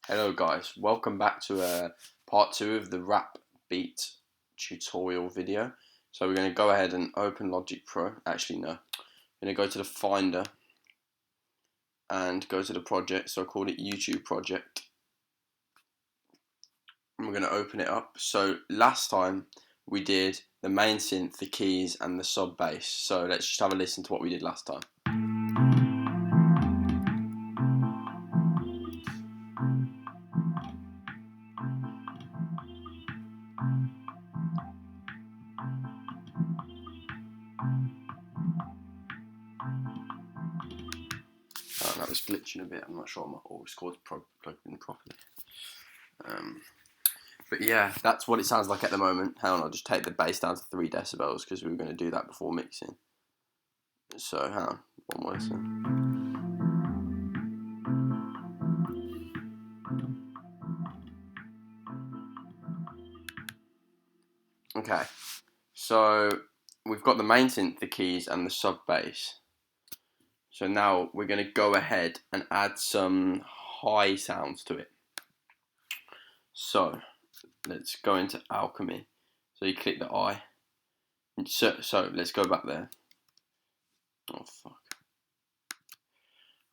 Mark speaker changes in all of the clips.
Speaker 1: Hello guys, welcome back to part 2 of the rap beat tutorial video. So we're going to go ahead and open Logic Pro. Actually no, we're going to go to the Finder and go to the project. So I called it YouTube project. And we're going to open it up. So last time we did the main synth, the keys and the sub bass. So let's just have a listen to what we did last time. Oh, that was glitching a bit. I'm not sure my aux cord's plugged in properly. But yeah, that's what it sounds like at the moment. Hang on, I'll just take the bass down to 3 decibels because we were going to do that before mixing. So hang on, one more listen. Okay, so we've got the main synth, the keys and the sub bass. So now we're going to go ahead and add some high sounds to it. So let's go into Alchemy. So you click the I. So let's go back there. Oh fuck.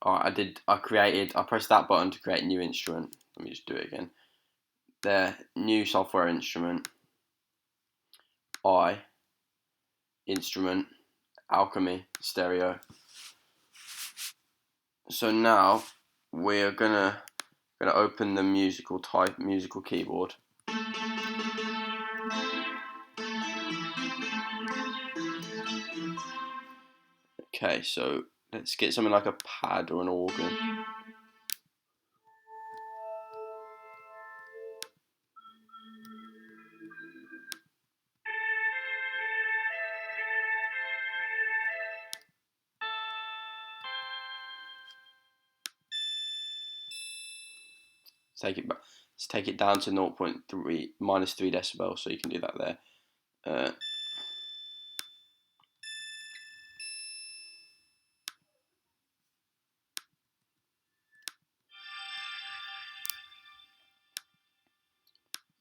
Speaker 1: Alright, I pressed that button to create a new instrument. Let me just do it again. There, new software instrument. I, instrument, Alchemy, stereo. So now we're gonna open the musical keyboard. Okay, so let's get something like a pad or an organ. Let's take it down to 0.3 minus 3 decibels, so you can do that there.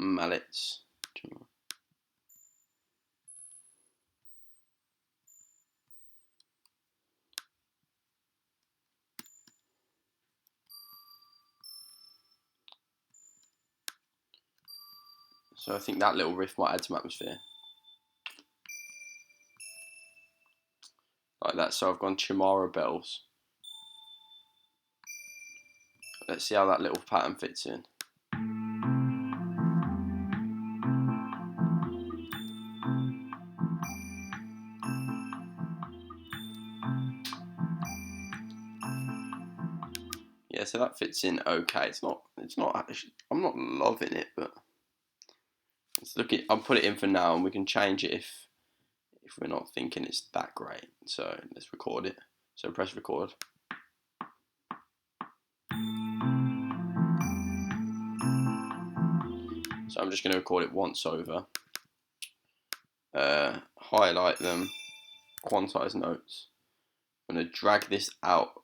Speaker 1: Mallets. So I think that little riff might add some atmosphere. Like that, so I've gone Chimara bells. Let's see how that little pattern fits in. Yeah, so that fits in okay. It's not actually, I'm not loving it, but it's looking. I'll put it in for now, and we can change it if we're not thinking it's that great. So let's record it. So press record. So I'm just going to record it once over. Highlight them, quantize notes. I'm going to drag this out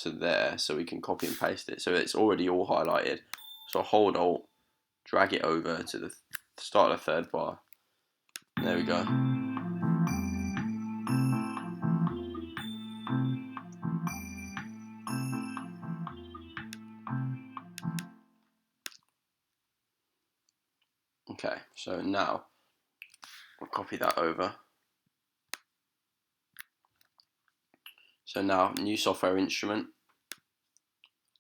Speaker 1: to there so we can copy and paste it. So it's already all highlighted. So hold Alt, drag it over to the start of the third bar. There we go. Okay, so now I'll copy that over. So now new software instrument,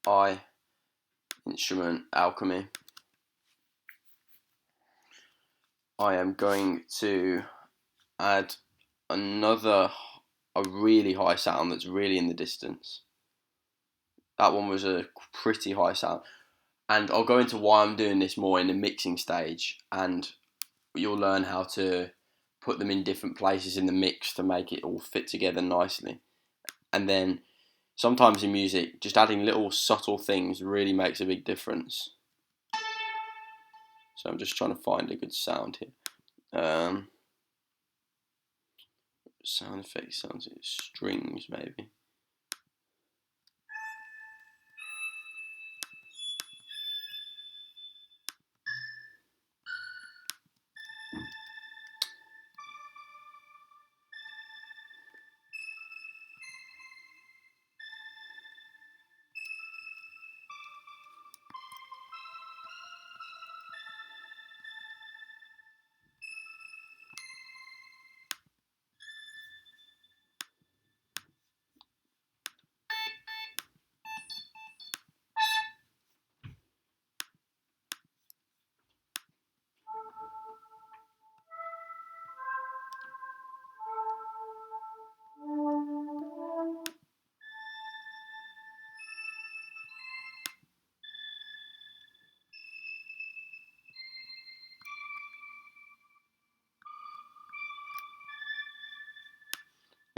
Speaker 1: I, instrument, Alchemy. I am going to add a really high sound that's really in the distance. That one was a pretty high sound. And I'll go into why I'm doing this more in the mixing stage, and you'll learn how to put them in different places in the mix to make it all fit together nicely. And then sometimes in music, just adding little subtle things really makes a big difference. So I'm just trying to find a good sound here. Sound effects, sounds like strings maybe.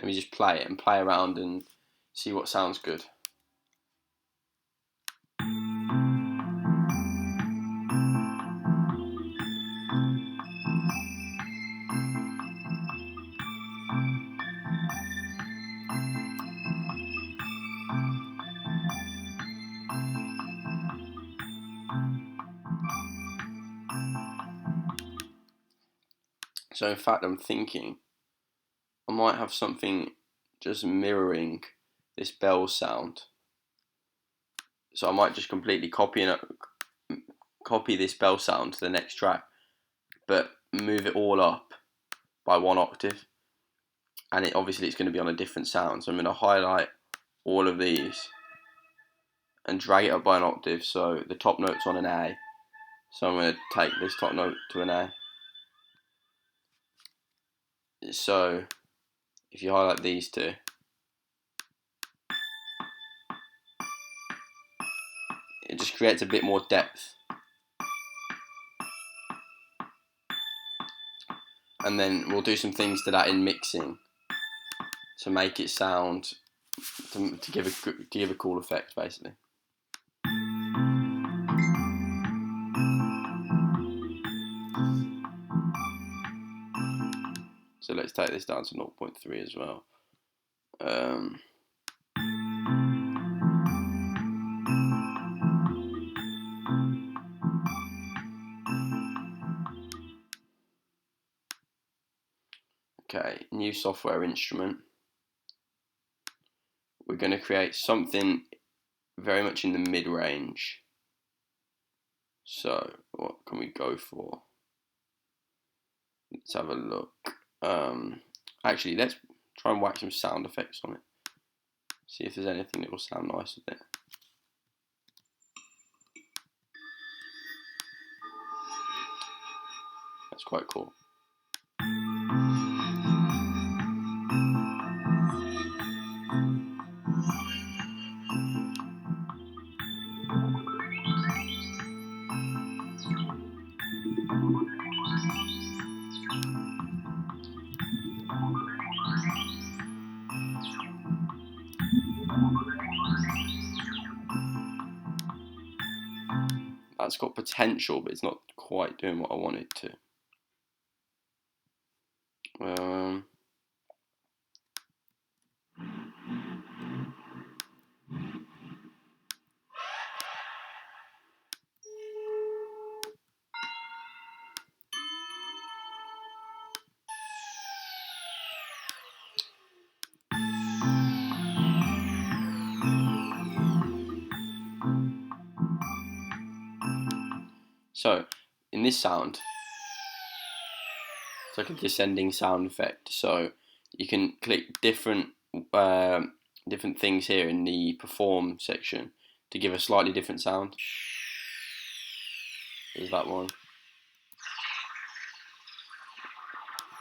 Speaker 1: Let me just play it and play around and see what sounds good. So in fact, I'm thinking I might have something just mirroring this bell sound. So I might just completely copy this bell sound to the next track, but move it all up by 1 octave. And obviously it's going to be on a different sound. So I'm going to highlight all of these and drag it up by 1 octave. So the top note's on an A. So I'm going to take this top note to an A. So if you highlight these two, it just creates a bit more depth. And then we'll do some things to that in mixing to make it sound, to give a cool effect, basically. So let's take this down to 0.3 as well. Okay, new software instrument. We're going to create something very much in the mid-range. So what can we go for? Let's have a look. Actually, let's try and whack some sound effects on it. See if there's anything that will sound nice with it. That's quite cool. That's got potential, but it's not quite doing what I want it to. So in this sound, it's like a descending sound effect. So you can click different things here in the perform section to give a slightly different sound. There's that one.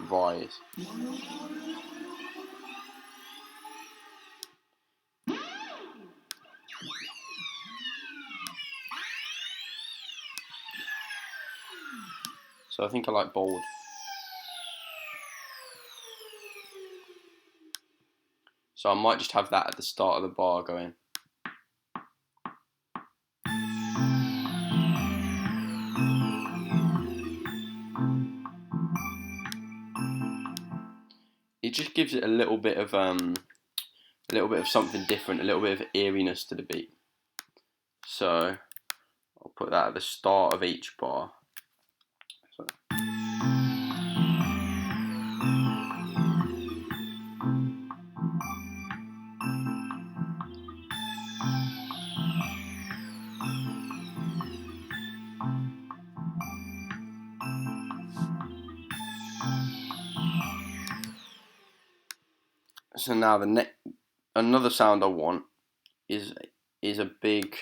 Speaker 1: Rise. So I think I like bold. So I might just have that at the start of the bar going. It just gives it a little bit of something different, a little bit of eeriness to the beat. So I'll put that at the start of each bar. So. So now another sound I want is a big,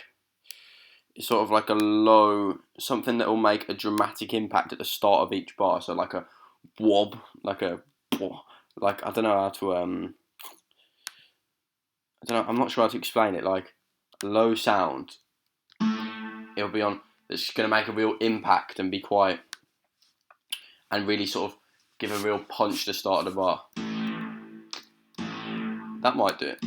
Speaker 1: sort of like a low, something that will make a dramatic impact at the start of each bar. So like a wob, like I don't know how to I'm not sure how to explain it. Like a low sound, it'll be on. That's going to make a real impact and be quiet, and really sort of give a real punch to the start of the bar. That might do it.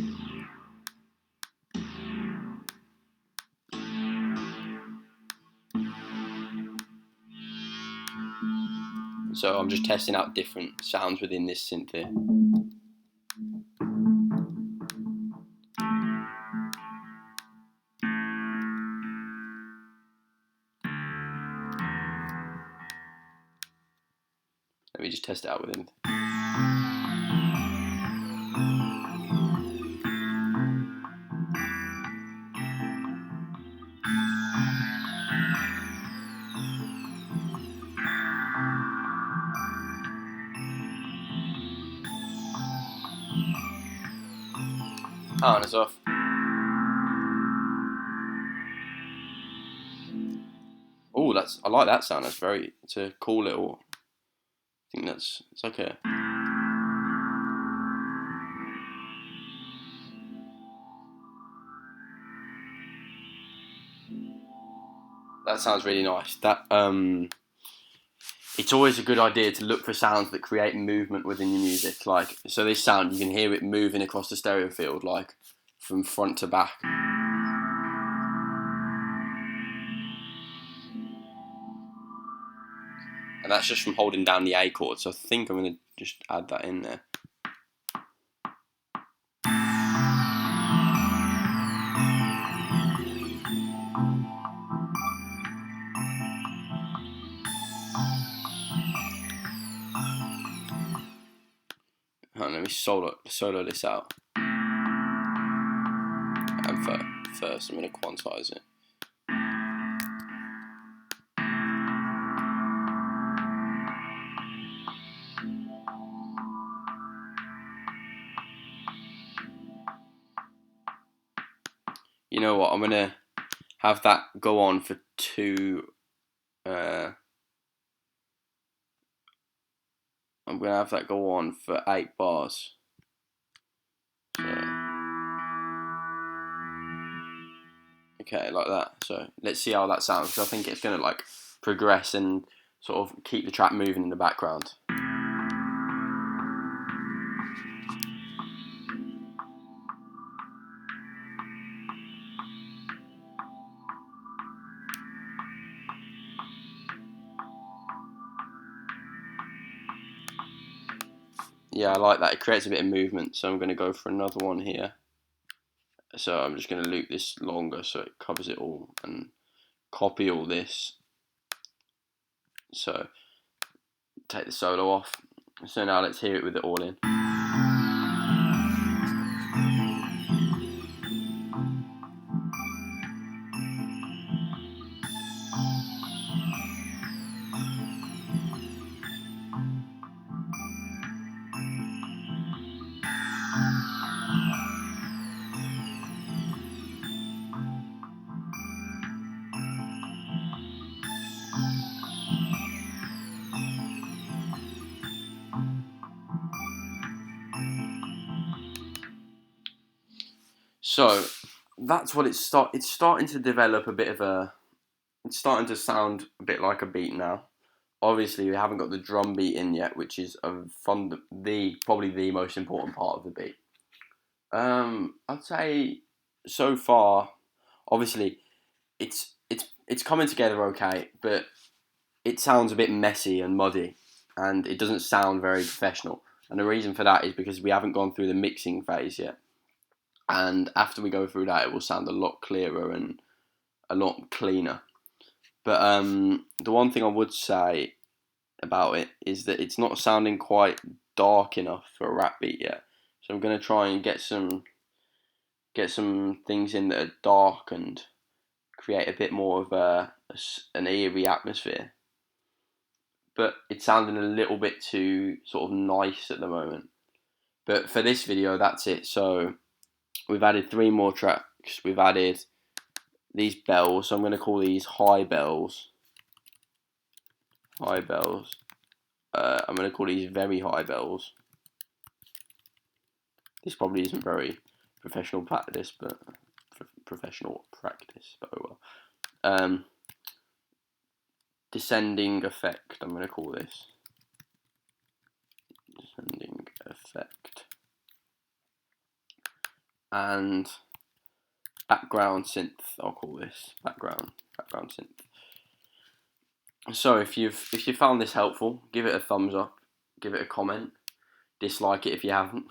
Speaker 1: So I'm just testing out different sounds within this synth here. Let me just test it out with him. Oh, and it's off. Oh, I like that sound. It's a cool little. I think it's like a. That sounds really nice. It's always a good idea to look for sounds that create movement within your music. Like, so this sound, you can hear it moving across the stereo field, like from front to back. And that's just from holding down the A chord. So I think I'm going to just add that in there. Let me solo this out. And first I'm going to quantize it. You know what? I'm going to have that go on for I'm going to have that go on for 8 bars. So, okay, like that. So let's see how that sounds, because I think it's going to like progress and sort of keep the track moving in the background. Yeah, I like that. It creates a bit of movement. So I'm going to go for another one here. So I'm just going to loop this longer so it covers it all and copy all this. So take the solo off. So now let's hear it with it all in. So that's what it's starting to develop a bit of a. It's starting to sound a bit like a beat now. Obviously, we haven't got the drum beat in yet, which is probably the most important part of the beat. I'd say so far, obviously, it's coming together okay, but it sounds a bit messy and muddy, and it doesn't sound very professional. And the reason for that is because we haven't gone through the mixing phase yet. And after we go through that, it will sound a lot clearer and a lot cleaner. But the one thing I would say about it is that it's not sounding quite dark enough for a rap beat yet. So I'm going to try and get some things in that are dark and create a bit more of an eerie atmosphere. But it's sounding a little bit too sort of nice at the moment. But for this video, that's it. So we've added 3 more tracks. We've added these bells. So I'm going to call these high bells. High bells. I'm going to call these very high bells. This probably isn't very professional practice, but oh well. Descending effect. I'm going to call this descending effect. and background synth. I'll call this background synth. So if you found this helpful, give it a thumbs up, give it a comment, dislike it if you haven't.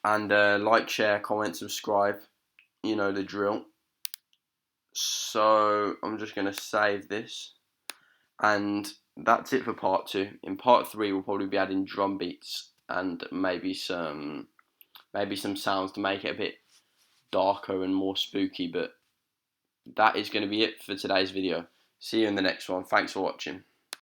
Speaker 1: Like, share, comment, subscribe. You know the drill. So I'm just gonna save this, and that's it for part 2. In part 3, we'll probably be adding drum beats and maybe some sounds to make it a bit darker and more spooky. But that is going to be it for today's video. See you in the next one. Thanks for watching.